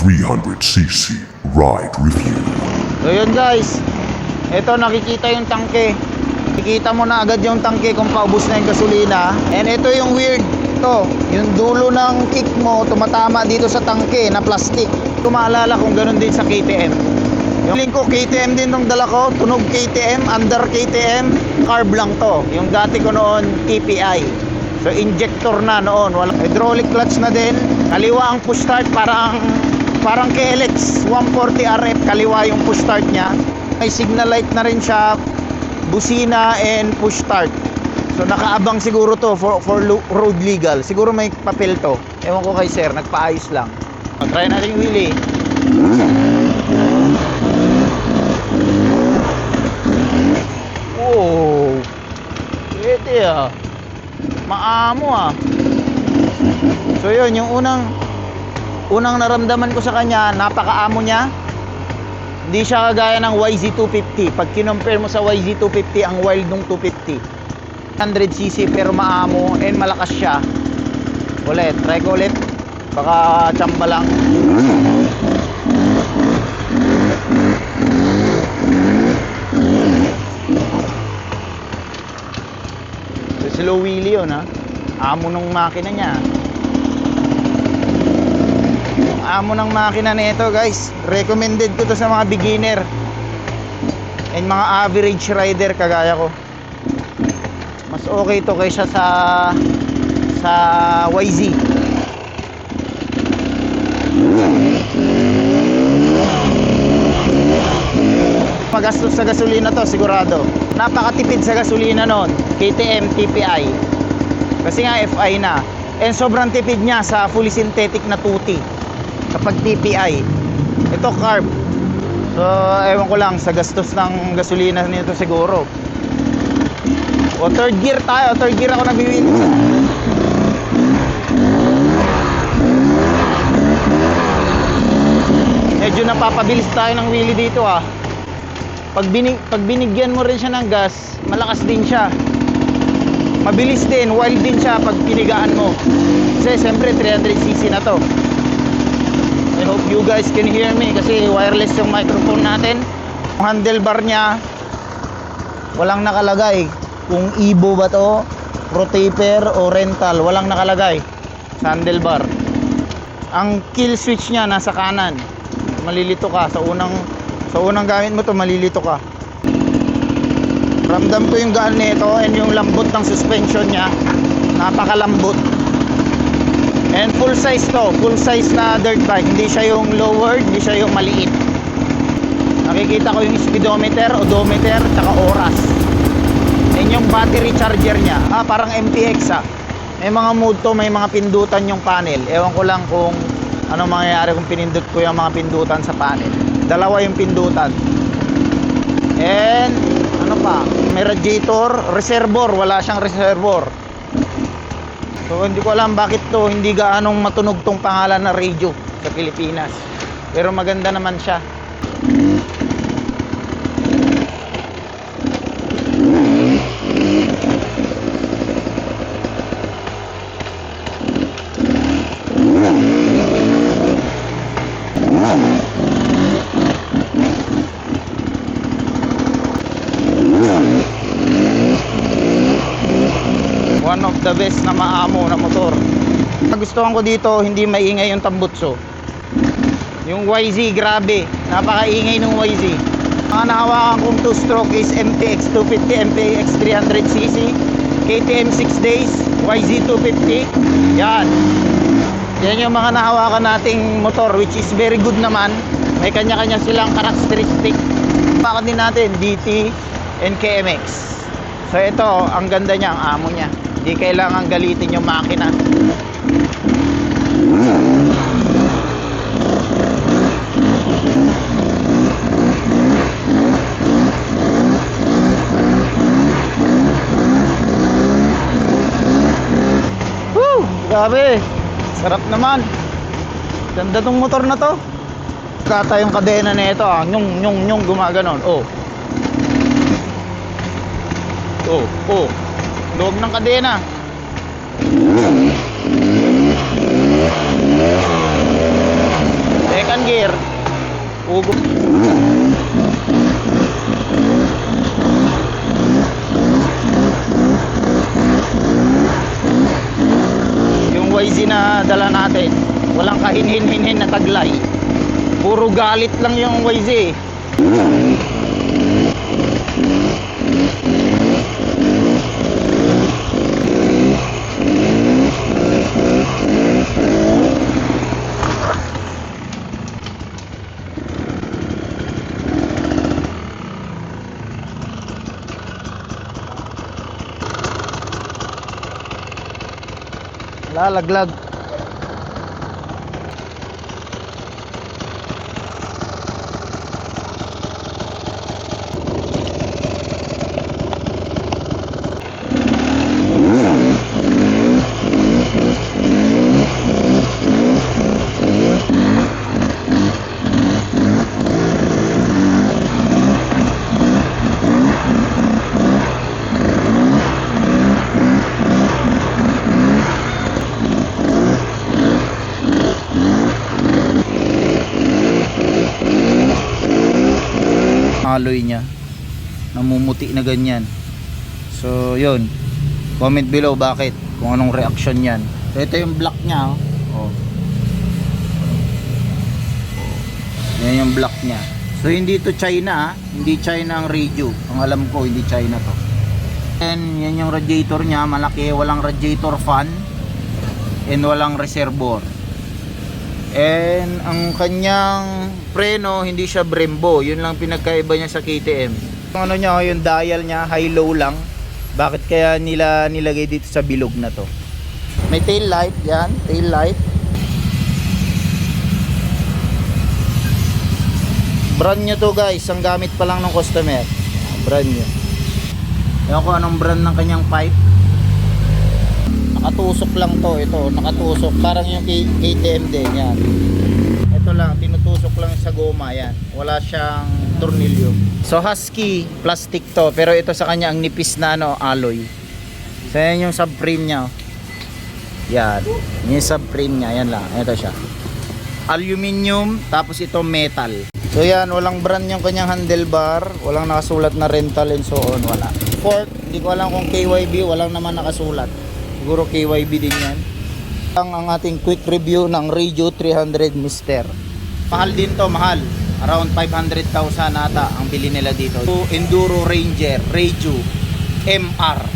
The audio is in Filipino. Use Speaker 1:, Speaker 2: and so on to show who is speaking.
Speaker 1: 300cc Ride Review.
Speaker 2: So yun guys, ito nakikita yung tangke. Nakikita mo na agad yung tangke kung paubos na yung gasolina. And ito yung weird, ito, yung dulo ng kick mo tumatama dito sa tangke na plastic. Maalala kung ganun din sa KTM. Yung link ko KTM din tong dala ko, tunog KTM, under KTM, carb lang to. Yung dati ko noon TPI. So injector na noon, walang hydraulic clutch na din. Kaliwa ang push start, parang KLX 140 RF, kaliwa yung push start niya. May signal light na rin siya, busina and push start. So nakaabang siguro to for road legal. Siguro may papel to. Ewan ko kay sir, nagpaayos lang. Try natin yung wheelie. Wow, ito ah, maamo ah. So yun, yung unang naramdaman ko sa kanya, napakaamo niya. Hindi siya kagaya ng YZ250. Pag kinompare mo sa YZ250, ang wild nung 250, 100cc pero maamo and malakas siya. Ulit, try ko ulit, baka tsamba lang. So, slow wheelie yun ha. Amo nung makina niya. Amo ng makina nito guys, recommended ko to sa mga beginner and mga average rider kagaya ko. Mas okay to kaysa sa YZ. Magastos sa gasolina to sigurado. Napakatipid sa gasolina noon, KTM TPI. Kasi nga FI na. And sobrang tipid niya sa fully synthetic na tuti. Kapag TPI, ito carb. So ewan ko lang sa gastos ng gasolina nito siguro. O third gear tayo, third gear ako nabiwin. Medyo napapabilis tayo ng wheelie dito ah. Pag binigyan mo rin siya ng gas, malakas din siya. Mabilis din, wild din siya pag pinigaan mo. Kasi siyempre 300cc na to. I hope you guys can hear me kasi wireless yung microphone natin. Yung handlebar niya, walang nakalagay kung Evo ba to, Pro Taper o rental, walang nakalagay sa handlebar. Ang kill switch niya nasa kanan. Malilito ka sa unang gamit mo to, malilito ka. Ramdam ko yung gaan nito and yung lambot ng suspension niya, napakalambot. And full size to, full size na dirt bike. Hindi siya yung lowered, hindi siya yung maliit. Nakikita ko yung speedometer, odometer, tsaka oras. And yung battery charger niya, parang MTX ah. May mga mode to, may mga pindutan yung panel. Ewan ko lang kung ano mangyayari kung pinindot ko yung mga pindutan sa panel. Dalawa yung pindutan. And ano pa, may radiator, reservoir, wala siyang reservoir. So hindi ko alam bakit to hindi gaanong matunog tong pangalan na radio sa Pilipinas. Pero maganda naman siya. One of the best na maamo na motor. Nagustuhan ko dito, hindi maingay yung tambutso. Yung YZ, grabe, napakaingay ng YZ. Mga nahawakan kong 2-stroke is MTX 250, MTX 300cc, KTM 6 days, YZ 250. Yan yung mga nahawakan nating motor, which is very good naman. May kanya-kanya silang karakteristik. Baka din natin DT and KMX. So ito, ang ganda niya, ang amo niya. Hindi kailangan galitin yung makina. Woo! Grabe! Sarap naman. Ganda tong motor na to. Kata yung kadena na ito nyong gumaganon. Oh. Loob ng kadena. Second gear. Ugo. Yung YZ na dala natin, walang kahinhin-hinhin na taglay. Puro galit lang yung YZ. Lalaglag. Alloy niya namumuti na ganyan. So yun, comment below bakit, kung anong reaction yan. So ito yung block niya, oh. Yan yung block niya. So hindi to China, hindi China ang radio. Ang alam ko hindi China to. And yan yung radiator niya, malaki, walang radiator fan and walang reservoir. And ang kanyang preno, hindi siya Brembo. Yun lang pinagkaiba niya sa KTM. Yung ano niya, yung dial niya, high-low lang. Bakit kaya nila nilagay dito sa bilog na to? May tail light, yan, tail light. Brand new to guys, ang gamit pa lang ng customer. Brand new. Ewan ko anong brand ng kanyang pipe. Nakatusok lang to, ito, nakatusok. Parang yung KTM din, yan. Ito lang, tinutusok lang sa goma, yan. Wala siyang tornilyo. So Husky, plastic to, pero ito sa kanya ang nipis na alloy. So yan yung subframe niya. Yan, yung subframe niya, yan lang, ito siya. Aluminum, tapos ito metal. So yan, walang brand yung kanyang handlebar, walang nakasulat na rental and so on, wala. Fork, hindi ko alam kung KYB, walang naman nakasulat. Siguro KYB din yan. Ang ating quick review ng Radio 300 Mister. Mahal din to, mahal. Around 500,000 ata ang bili nila dito. Enduro Ranger Radio MR.